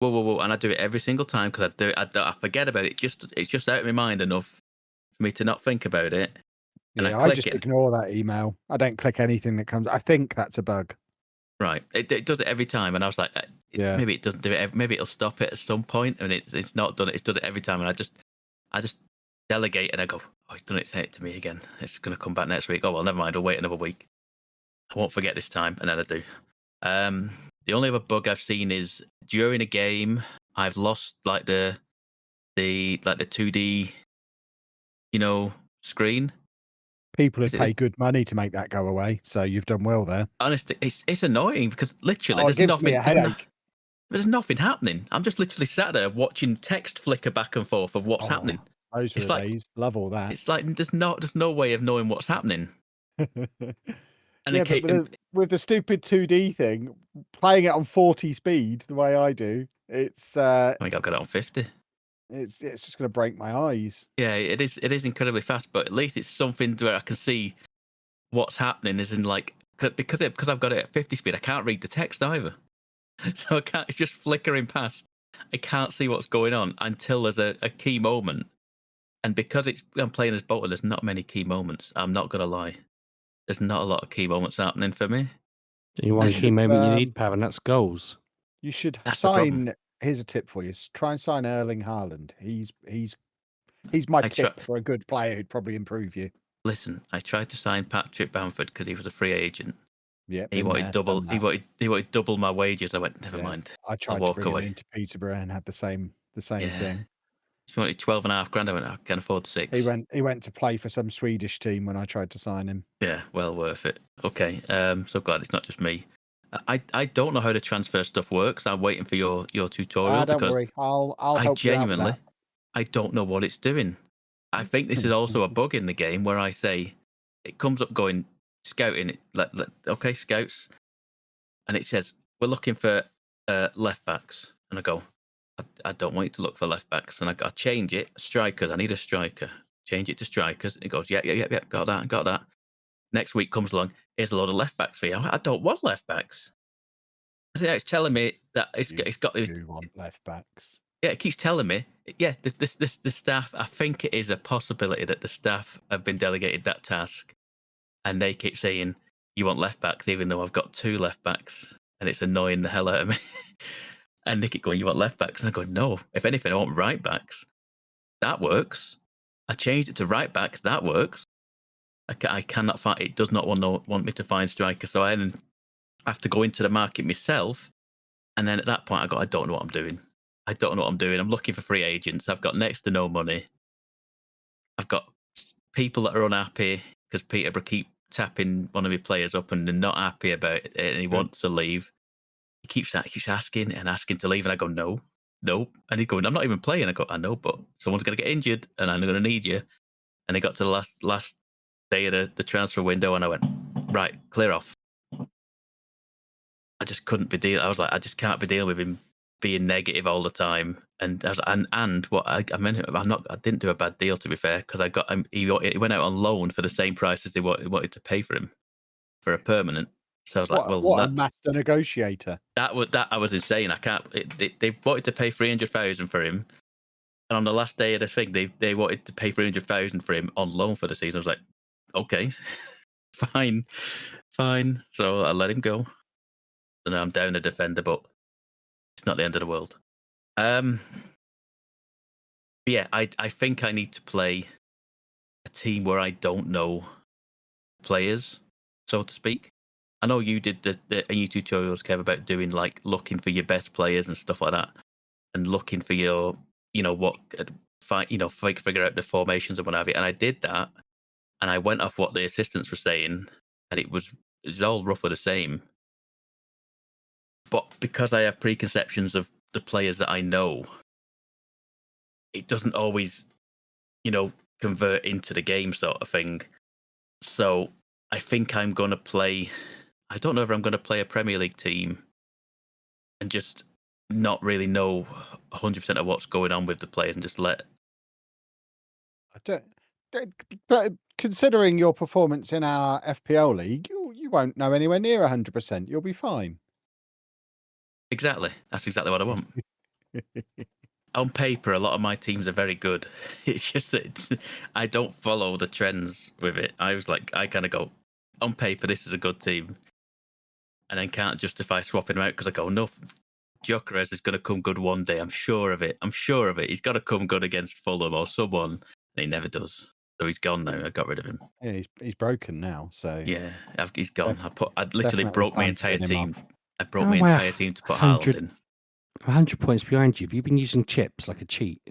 whoa, and I do it every single time because I forget about it. It's just out of my mind enough for me to not think about it. And Yeah, I I click just it. ignore that email. I don't click anything that comes. I think that's a bug. Right, it does it every time, and I was like, Yeah. maybe it doesn't do it. Maybe it'll stop it at some point, and it's not done it. It's done it every time, and I just delegate, and I go, oh, he's done it. Say it to me again. It's going to come back next week. Oh well, never mind. I'll wait another week. I won't forget this time, and then I do. The only other bug I've seen is during a game, I've lost like the 2D, screen. People have paid good money to make that go away, so you've done well there. Honestly, it's annoing because literally it gives me a headache. There's nothing happening. I'm just literally sat there watching text flicker back and forth of what's happening. Those were the days. Love all that. It's like there's no way of knowing what's happening. And yeah, but with the stupid 2D thing, playing it on 40 speed the way I do, it's. I think I've got it on 50. It's just going to break my eyes. Yeah, it is incredibly fast, but at least it's something where I can see what's happening. Is in like because I've got it at 50 speed, I can't read the text either. So I can't. It's just flickering past. I can't see what's going on until there's a key moment. And because I'm playing as Bolton, there's not many key moments. I'm not gonna lie. There's not a lot of key moments happening for me. You want a key moment you need, Pav, and that's goals. You should That's sign. Here's a tip for you: try and sign Erling Haaland. He's my tip for a good player who'd probably improve you. Listen, I tried to sign Patrick Bamford because he was a free agent. Yeah, he wanted double. He wanted double my wages. I went, never mind. I tried to bring him into Peterborough and had the same thing. He wanted 12.5 grand. I went, I can afford 6. He went to play for some Swedish team when I tried to sign him. Yeah, well worth it. Okay, so glad it's not just me. I don't know how the transfer stuff works. I'm waiting for your tutorial. Don't worry, I'll help you out with that. I don't know what it's doing. I think this is also a bug in the game where I say it comes up going scouting. Okay, scouts, and it says we're looking for left backs, and I go, I don't want you to look for left backs, and I change it strikers. I need a striker. Change it to strikers. And it goes, yeah, got that. Next week comes along. Here's a load of left backs for you. I don't want left backs. It's telling me that it's got. You want left backs? Yeah, it keeps telling me. Yeah, the staff. I think it is a possibility that the staff have been delegated that task, and they keep saying you want left backs, even though I've got 2 left backs, and it's annoying the hell out of me. And they keep going, you want left backs, and I go, no. If anything, I want right backs. That works. I changed it to right backs. That works. I cannot find. It does not want me to find strikers, so I then have to go into the market myself. And then at that point, I don't know what I'm doing. I'm looking for free agents. I've got next to no money. I've got people that are unhappy because Peterborough keep tapping one of my players up and they're not happy about it, and he wants to leave. He keeps asking to leave, and I go, no. And he's going, I'm not even playing. I go, I know, but someone's going to get injured, and I'm going to need you. And he got to the last day of the transfer window, and I went, right, clear off. I just couldn't be dealing. I was like, I just can't be dealing with him being negative all the time. And what I meant, I didn't do a bad deal, to be fair, because I got him. He went out on loan for the same price as they wanted to pay for him for a permanent. So I was like, what a master negotiator. That I was insane. I can't. They wanted to pay 300,000 for him, and on the last day of the thing, they wanted to pay 300,000 for him on loan for the season. I was like, okay, fine. So I let him go. So now I'm down a defender, but it's not the end of the world. Yeah, I think I need to play a team where I don't know players, so to speak. I know you did the new tutorials, Kev, about doing like looking for your best players and stuff like that. and looking for your, figure out the formations and what have you. And I did that, and I went off what the assistants were saying, and it was all roughly the same. But because I have preconceptions of the players that I know, it doesn't always, convert into the game sort of thing. So I think I'm going to play. I don't know if I'm going to play a Premier League team and just not really know 100% of what's going on with the players and just let. I but considering your performance in our FPL league, you won't know anywhere near 100%. You'll be fine. Exactly. That's exactly what I want. On paper, a lot of my teams are very good. It's just that I don't follow the trends with it. I kind of go, on paper, this is a good team. And then can't justify swapping him out because I go, no, Gyökeres is going to come good one day. I'm sure of it. He's got to come good against Fulham or someone. And he never does. So he's gone now. I got rid of him. Yeah, he's broken now. So yeah, he's gone. I literally definitely broke my time to entire get him team. up. I broke my entire team to put Haaland in. 100 points behind you. Have you been using chips like a cheat?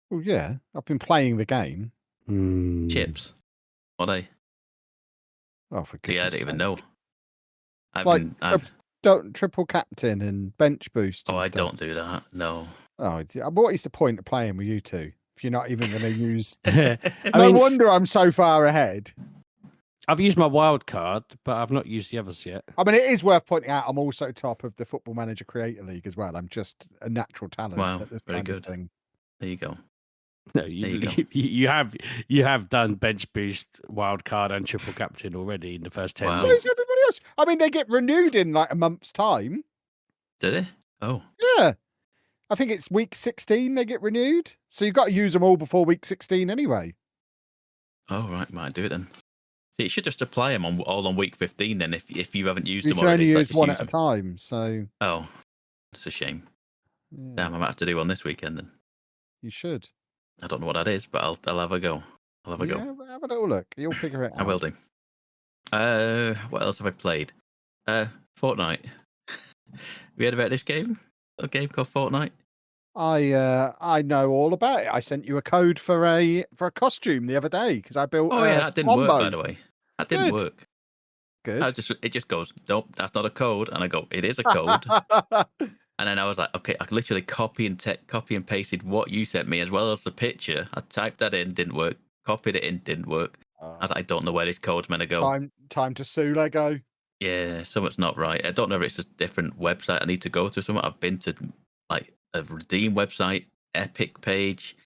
Well, yeah, I've been playing the game. Chips? What are they? Oh, for Yeah, I goodness don't even sake. know. Triple captain and bench boost. I stuff. don't do that. No. Oh, what is the point of playing with you two if you're not even going to use? I No mean, wonder I'm so far ahead. I've used my wild card, but I've not used the others yet. I mean, it is worth pointing out I'm also top of the Football Manager Creator League as well. I'm just a natural talent at this very kind good. of thing. There you go. No, you have done bench boost, wild card, and triple captain already in the first 10 Wow. So weeks. is everybody else. I mean, they get renewed in like a month's time. Did it? Oh. Yeah. I think it's week 16 they get renewed. So you've got to use them all before week 16 anyway. Oh, right. Might do it then. So you should just apply them all on week 15 then if you haven't used You them can already. only use one at a time. So. Oh, it's a shame. Yeah. Damn, I might have to do one this weekend then. You should. I don't know what that is, but I'll have a go. Have a go. Have a little look. You'll figure it out. I will do. What else have I played? Fortnite. Have you heard about this game? A game called Fortnite? I know all about it. I sent you a code for a costume the other day because I built. Oh yeah, that didn't work, by the way. That didn't work. Good. It just goes, nope, that's not a code, and I go, it is a code. And then I was like, okay, I literally copy and pasted what you sent me as well as the picture. I typed that in, didn't work. Copied it in, didn't work. I was like, I don't know where this code's meant to go. Time to sue Lego. Yeah, something's not right. I don't know if it's a different website I need to go to. Somewhere I've been to like a Redeem website, Epic page,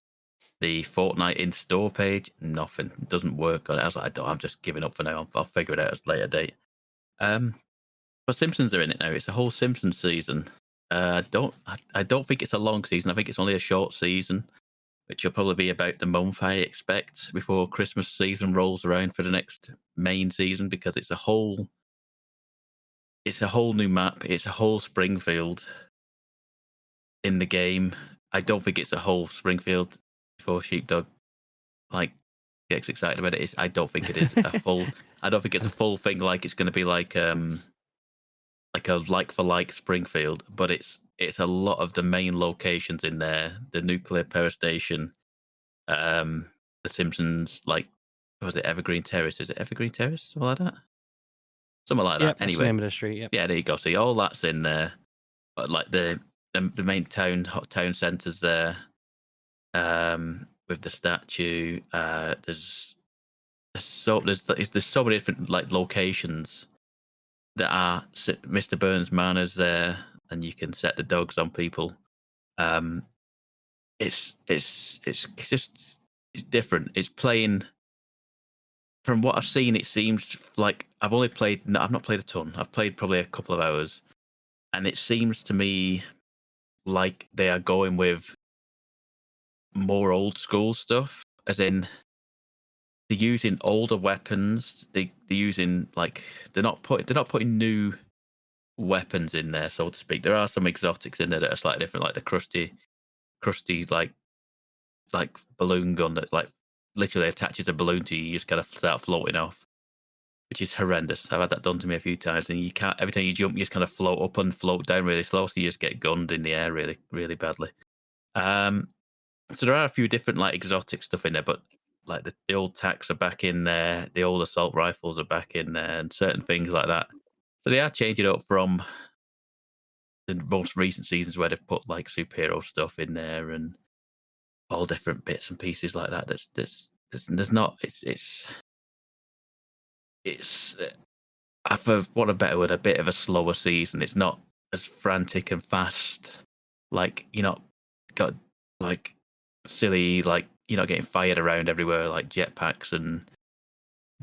the Fortnite in-store page. Nothing. It doesn't work on it. I was like, I'm just giving up for now. I'll figure it out at a later date. But Simpsons are in it now. It's a whole Simpsons season. I don't think it's a long season. I think it's only a short season, which will probably be about the month I expect before Christmas season rolls around for the next main season, because it's a whole new map. It's a whole Springfield in the game. I don't think it's a whole Springfield before Sheepdog gets excited about it. I don't think it is a full. I don't think it's a full thing. Like it's going to be like a like for like Springfield, but it's a lot of the main locations in there. The nuclear power station, the Simpsons, was it Evergreen Terrace? Is it Evergreen Terrace? Something like that. Something like that. That's Anyway, the name of the street. Yep. Yeah, there you go. See, all that's in there, but like the main town centers there, with the statue. There's so many different locations that are Mr. Burns Manor's there, and you can set the dogs on people. It's different. It's playing. From what I've seen, it seems like I've not played a ton. I've played probably a couple of hours, and it seems to me like they are going with more old school stuff, as in they're using older weapons. They're using they're not putting new weapons in there, so to speak. There are some exotics in there that are slightly different, like the crusty balloon gun that literally attaches a balloon to you. You just kind of start floating off. which is horrendous. I've had that done to me a few times, and you can't. Every time you jump, you just kind of float up and float down really slow, so you just get gunned in the air really, really badly. So there are a few different like exotic stuff in there, but like the old tanks are back in there, the old assault rifles are back in there, and certain things like that. So they are changing it up from the most recent seasons where they've put like superhero stuff in there and all different bits and pieces like that. There's not. It's for want of a better word, a bit of a slower season. It's not as frantic and fast. Like you're not got like silly, like you're not getting fired around everywhere like jetpacks and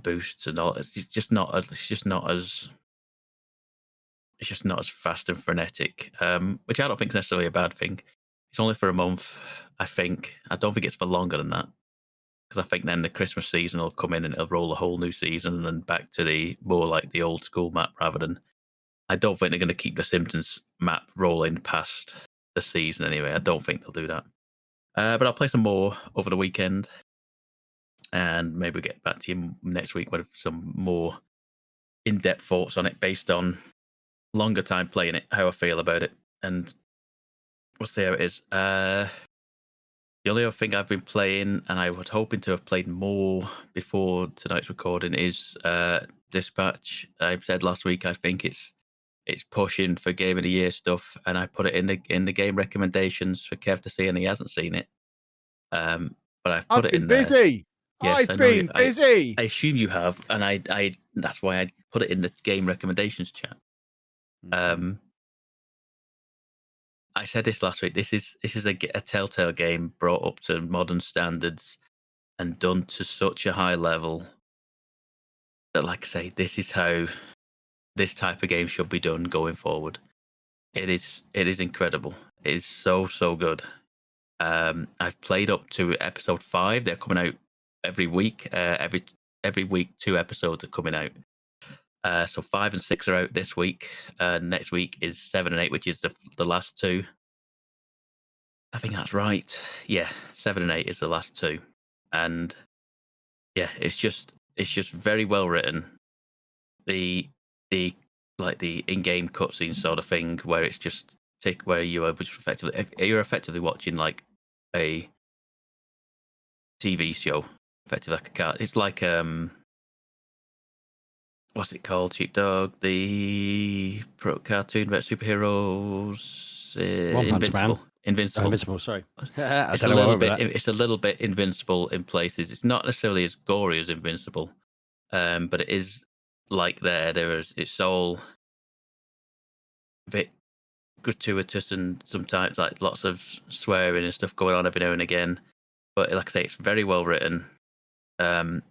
boosts and all. It's just not as fast and frenetic. Which I don't think is necessarily a bad thing. It's only for a month, I think. I don't think it's for longer than that. Because I think then the Christmas season will come in and it'll roll a whole new season and then back to the more like the old school map rather than. I don't think they're going to keep the Simpsons map rolling past the season anyway. I don't think they'll do that. But I'll play some more over the weekend, and maybe we'll get back to you next week with some more in-depth thoughts on it based on longer time playing it, how I feel about it, and we'll see how it is. The only other thing I've been playing, and I was hoping to have played more before tonight's recording, is Dispatch. I said last week I think it's pushing for Game of the Year stuff, and I put it in the game recommendations for Kev to see, and he hasn't seen it. But I've put it in there. Busy. Yes, I've been busy. I assume you have, and I that's why I put it in the game recommendations chat. I said this last week. This is a Telltale game brought up to modern standards and done to such a high level that, like I say, this is how this type of game should be done going forward. It is incredible. It is so good. I've played up to episode 5. They're coming out every week. Every week 2 episodes are coming out. So 5 and 6 are out this week. Next week is 7 and 8, which is the last 2. I think that's right. Yeah, 7 and 8 is the last 2, and yeah, it's just very well written. The like the in-game cutscene sort of thing, where it's just where you are you're effectively watching like a TV show, effectively like a car. It's like what's it called? Sheepdog, the cartoon about superheroes. One Punch Man. Invincible. Sorry. It's a little bit Invincible in places. It's not necessarily as gory as Invincible, but it is like it's all a bit gratuitous and sometimes like lots of swearing and stuff going on every now and again. But like I say, it's very well written. I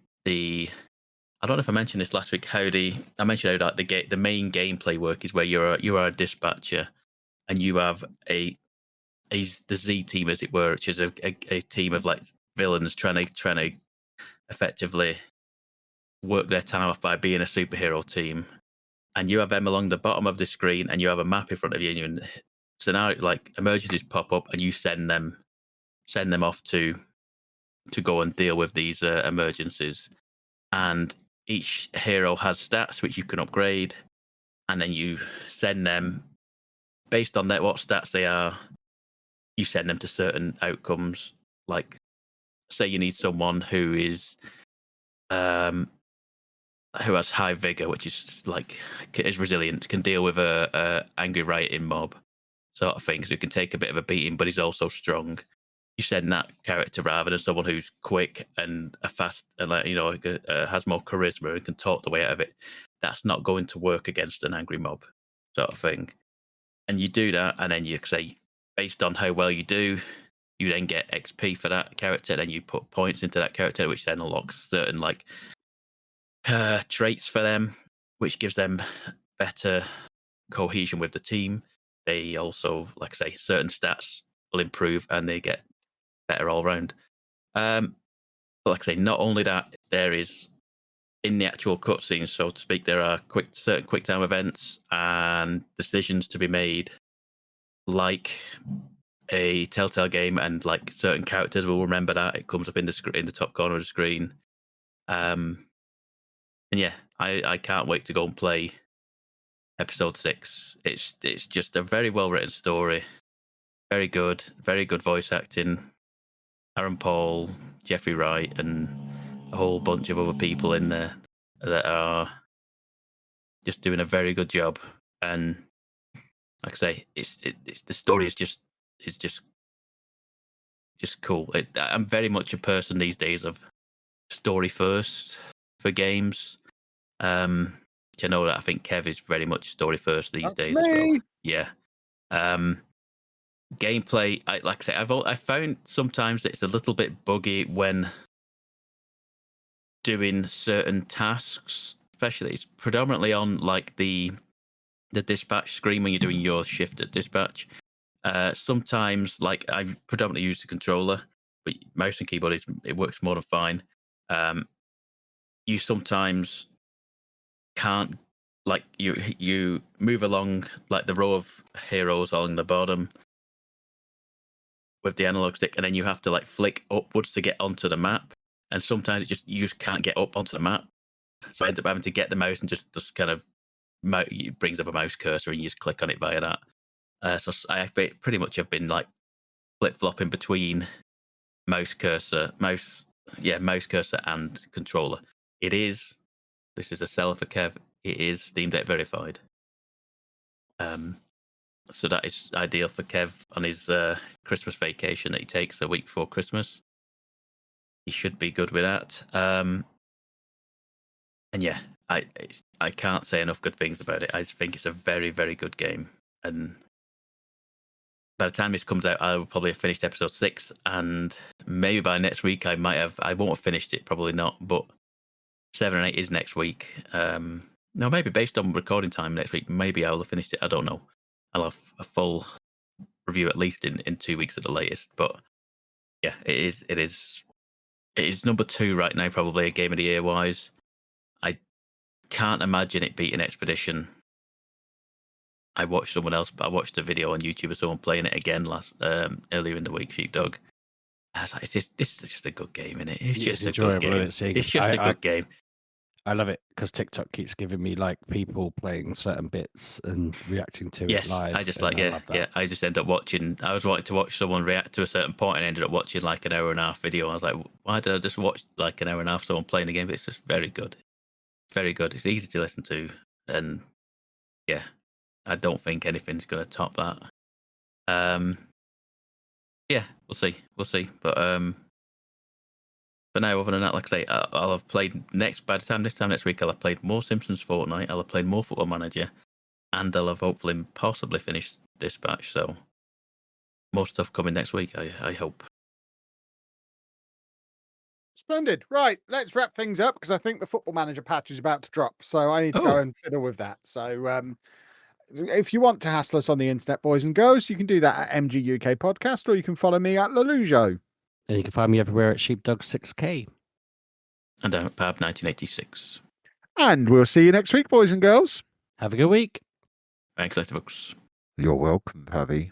don't know if I mentioned this last week. I mentioned how the main gameplay work is where you are a dispatcher, and you have the Z team, as it were, which is a team of like villains trying to effectively work their time off by being a superhero team. And you have them along the bottom of the screen, and you have a map in front of you, and scenario like emergencies pop up, and you send them off to go and deal with these emergencies. And each hero has stats which you can upgrade, and then you send them based on what stats they are. You send them to certain outcomes. Like, say you need someone who is who has high vigor, which is like is resilient, can deal with a angry rioting mob, sort of thing. So he can take a bit of a beating, but he's also strong. You send that character rather than someone who's quick and a fast and has more charisma and can talk the way out of it. That's not going to work against an angry mob, sort of thing. And you do that, and then you say, based on how well you do, you then get XP for that character. Then you put points into that character, which then unlocks certain like traits for them, which gives them better cohesion with the team. They also, like I say, certain stats will improve, and they get better all round. But like I say, not only that, there is in the actual cutscenes, so to speak, there are certain quick time events and decisions to be made, like a Telltale game, and like certain characters will remember that. It comes up in the top corner of the screen. And yeah, I can't wait to go and play episode 6. It's just a very well written story, very good voice acting. Aaron Paul, Jeffrey Wright, and a whole bunch of other people in there that are just doing a very good job. And like I say, it's the story is just cool. I'm very much a person these days of story first for games. You know that I think Kev is very much story first these That's days as well. me. Yeah. Gameplay, like I say, I found sometimes it's a little bit buggy when doing certain tasks, especially it's predominantly on like the dispatch screen when you're doing your shift at dispatch. Sometimes, like I predominantly use the controller, but mouse and keyboard it works more than fine. You sometimes can't, like you move along like the row of heroes along the bottom with the analog stick, and then you have to like flick upwards to get onto the map. And sometimes you just can't get up onto the map, so I end up having to get the mouse and just kind of it brings up a mouse cursor and you just click on it via that. So I pretty much have been like flip flopping between mouse cursor and controller. This is a seller for Kev. It is Steam Deck verified. So that is ideal for Kev on his Christmas vacation that he takes a week before Christmas. He should be good with that. And yeah, I can't say enough good things about it. I just think it's a very, very good game. And by the time this comes out, I will probably have finished episode 6, and maybe by next week I won't have finished it, probably not, but 7 and 8 is next week. No, maybe based on recording time next week, maybe I will have finished it. I don't know. I'll have a full review at least in 2 weeks at the latest. But yeah, it is number 2 right now, probably a game of the year wise. I can't imagine it beating Expedition. I watched a video on YouTube of someone playing it again earlier in the week, Sheepdog. I was like, it's just a good game, isn't it? It's just enjoyable, a good game. It's just a good game. I love it because TikTok keeps giving me like people playing certain bits and reacting to it live. I just love that. I just end up watching. I was wanting to watch someone react to a certain point and ended up watching like an hour and a half video. I was like, why did I just watch like an hour and a half someone playing the game? But it's just very good, very good. It's easy to listen to, and yeah, I don't think anything's going to top that. Yeah, we'll see. But now, other than that, like I say, I'll have played by the time next week, I'll have played more Simpsons Fortnite, I'll have played more Football Manager, and I'll have hopefully possibly finished Dispatch. So more stuff coming next week, I hope. Splendid. Right, let's wrap things up because I think the Football Manager patch is about to drop. So I need to go and fiddle with that. So if you want to hassle us on the internet, boys and girls, you can do that at Mgukpodcast, or you can follow me at Lelujo. And you can find me everywhere at Sheepdog6K. And I'm at Pab 1986. And we'll see you next week, boys and girls. Have a good week. Thanks, folks. You're welcome, Pabby.